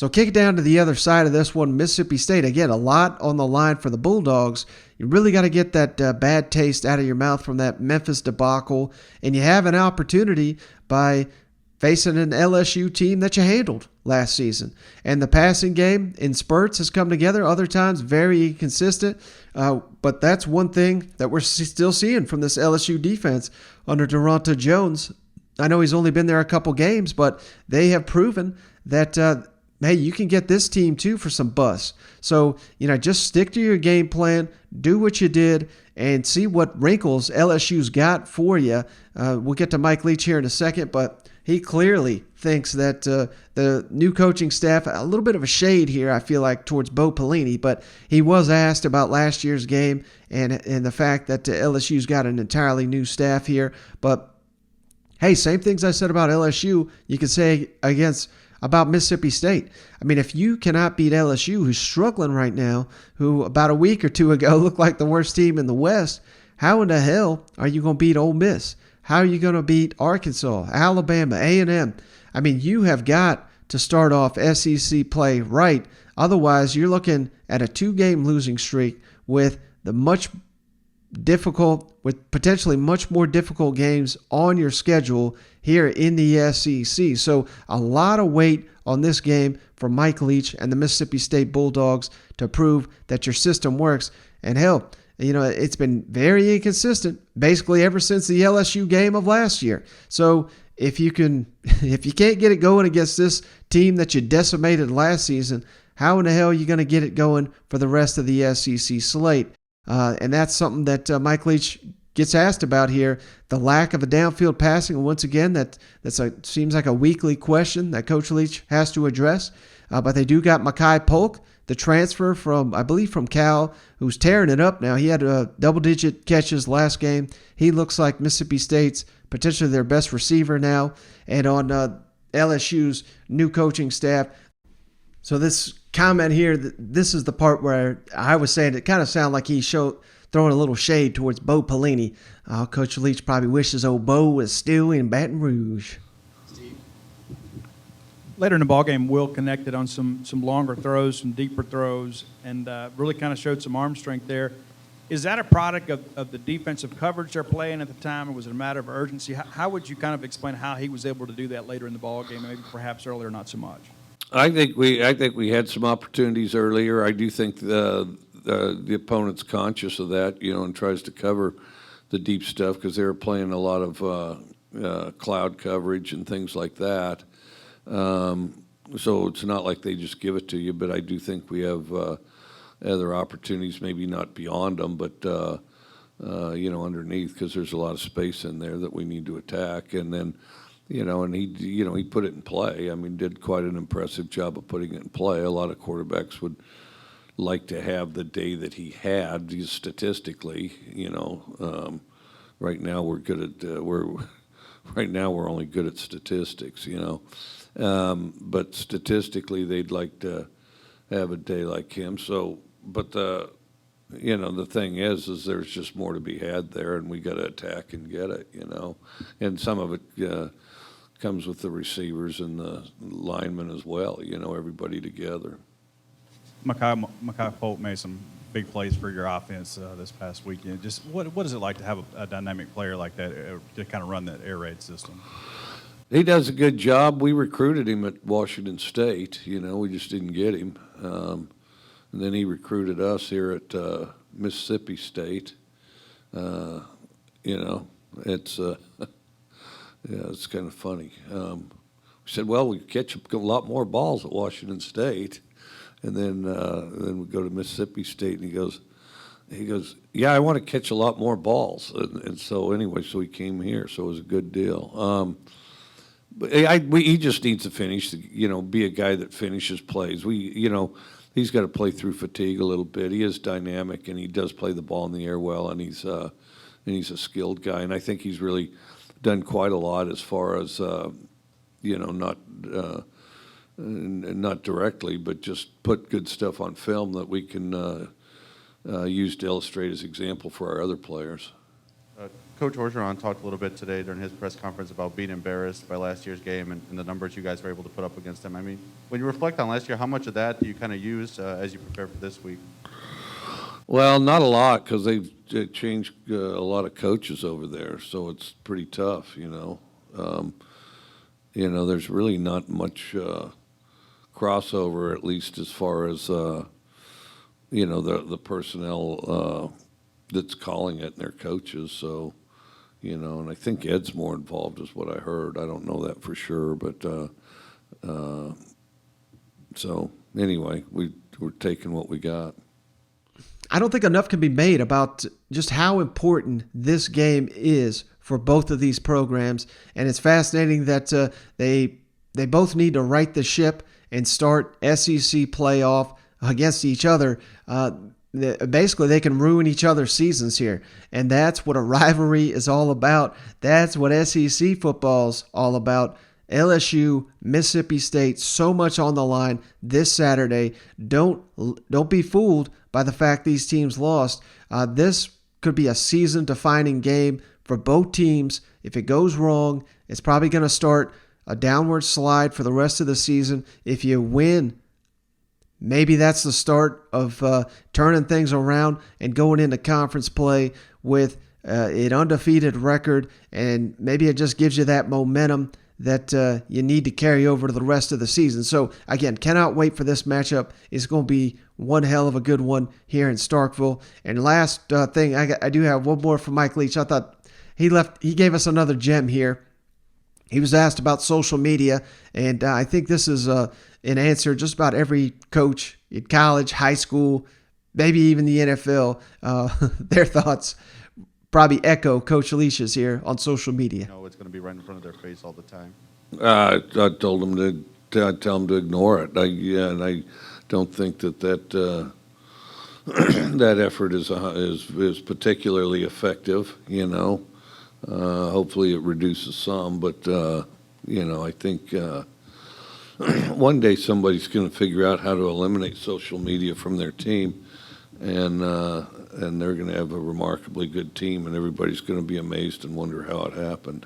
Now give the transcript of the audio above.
So kick it down to the other side of this one, Mississippi State. Again, a lot on the line for the Bulldogs. You really got to get that bad taste out of your mouth from that Memphis debacle, and you have an opportunity by facing an LSU team that you handled last season. And the passing game in spurts has come together, other times very inconsistent, but that's one thing that we're still seeing from this LSU defense under Duranta Jones. I know he's only been there a couple games, but they have proven that hey, you can get this team too for some buzz. So, just stick to your game plan, do what you did, and see what wrinkles LSU's got for you. We'll get to Mike Leach here in a second, but he clearly thinks that the new coaching staff, a little bit of a shade here, I feel like, towards Bo Pelini, but he was asked about last year's game and the fact that LSU's got an entirely new staff here. But, hey, same things I said about LSU, you could say about Mississippi State. I mean, if you cannot beat LSU, who's struggling right now, who about a week or two ago looked like the worst team in the West, how in the hell are you going to beat Ole Miss? How are you going to beat Arkansas, Alabama, A&M? I mean, you have got to start off SEC play right. Otherwise, you're looking at a 2-game losing streak with potentially much more difficult games on your schedule here in the SEC. So a lot of weight on this game for Mike Leach and the Mississippi State Bulldogs to prove that your system works. And hell, it's been very inconsistent basically ever since the LSU game of last year. So if you can't get it going against this team that you decimated last season, how in the hell are you going to get it going for the rest of the SEC slate? And that's something that Mike Leach gets asked about here, the lack of a downfield passing. And once again, seems like a weekly question that Coach Leach has to address. But they do got Makai Polk, the transfer from Cal, who's tearing it up now. He had double-digit catches last game. He looks like Mississippi State's potentially their best receiver now. And on LSU's new coaching staff. So this comment here, this is the part where I was saying it kind of sounded like he's throwing a little shade towards Bo Pelini. Coach Leach probably wishes old Bo was still in Baton Rouge. Later in the ballgame, Will connected on some longer throws, some deeper throws, and really kind of showed some arm strength there. Is that a product of the defensive coverage they're playing at the time, or was it a matter of urgency? How would you kind of explain how he was able to do that later in the ballgame, maybe perhaps earlier not so much? I think we had some opportunities earlier. I do think the opponent's conscious of that, and tries to cover the deep stuff because they were playing a lot of cloud coverage and things like that. So it's not like they just give it to you, but I do think we have other opportunities, maybe not beyond them, but underneath, because there's a lot of space in there that we need to attack. And then, and he put it in play. I mean, did quite an impressive job of putting it in play. A lot of quarterbacks would like to have the day that he had, statistically. Right now we're good at we're only good at statistics. But statistically they'd like to have a day like him. So, but the thing is there's just more to be had there, and we got to attack and get it. And some of it comes with the receivers and the linemen as well. Everybody together. Makai Polk made some big plays for your offense this past weekend. Just what is it like to have a dynamic player like that to kind of run that air raid system? He does a good job. We recruited him at Washington State. We just didn't get him. And then he recruited us here at Mississippi State. It's it's kind of funny. We said, well, we catch a lot more balls at Washington State. And then we go to Mississippi State, and he goes, yeah, I want to catch a lot more balls. And so anyway, so he came here, so it was a good deal. But he just needs to finish, be a guy that finishes plays. He's got to play through fatigue a little bit. He is dynamic, and he does play the ball in the air well, and he's a skilled guy. And I think he's really done quite a lot as far as, not directly, but just put good stuff on film that we can use to illustrate as example for our other players. Coach Orgeron talked a little bit today during his press conference about being embarrassed by last year's game and the numbers you guys were able to put up against them. I mean, when you reflect on last year, how much of that do you kind of use as you prepare for this week? Well, not a lot because they've changed a lot of coaches over there, so it's pretty tough, you know. There's really not much crossover, at least as far as the personnel that's calling it and their coaches. So, and I think Ed's more involved, is what I heard. I don't know that for sure, but so anyway, we're taking what we got. I don't think enough can be made about just how important this game is for both of these programs, and it's fascinating that they both need to right the ship and start SEC playoff against each other. Basically, they can ruin each other's seasons here, and that's what a rivalry is all about. That's what SEC football's all about. LSU, Mississippi State, so much on the line this Saturday. Don't be fooled by the fact these teams lost. This could be a season-defining game for both teams. If it goes wrong, it's probably going to start a downward slide for the rest of the season. If you win, maybe that's the start of turning things around and going into conference play with an undefeated record, and maybe it just gives you that momentum that you need to carry over to the rest of the season. So, again, cannot wait for this matchup. It's going to be one hell of a good one here in Starkville. And last thing, I do have one more from Mike Leach. I thought he gave us another gem here. He was asked about social media, and I think this is an answer just about every coach in college, high school, maybe even the NFL, their thoughts probably echo Coach Leach's here on social media. It's going to be right in front of their face all the time. I told them I'd tell them to ignore it. And I don't think that that effort is particularly effective. Hopefully it reduces some, but I think one day somebody's going to figure out how to eliminate social media from their team, and they're going to have a remarkably good team, and everybody's going to be amazed and wonder how it happened.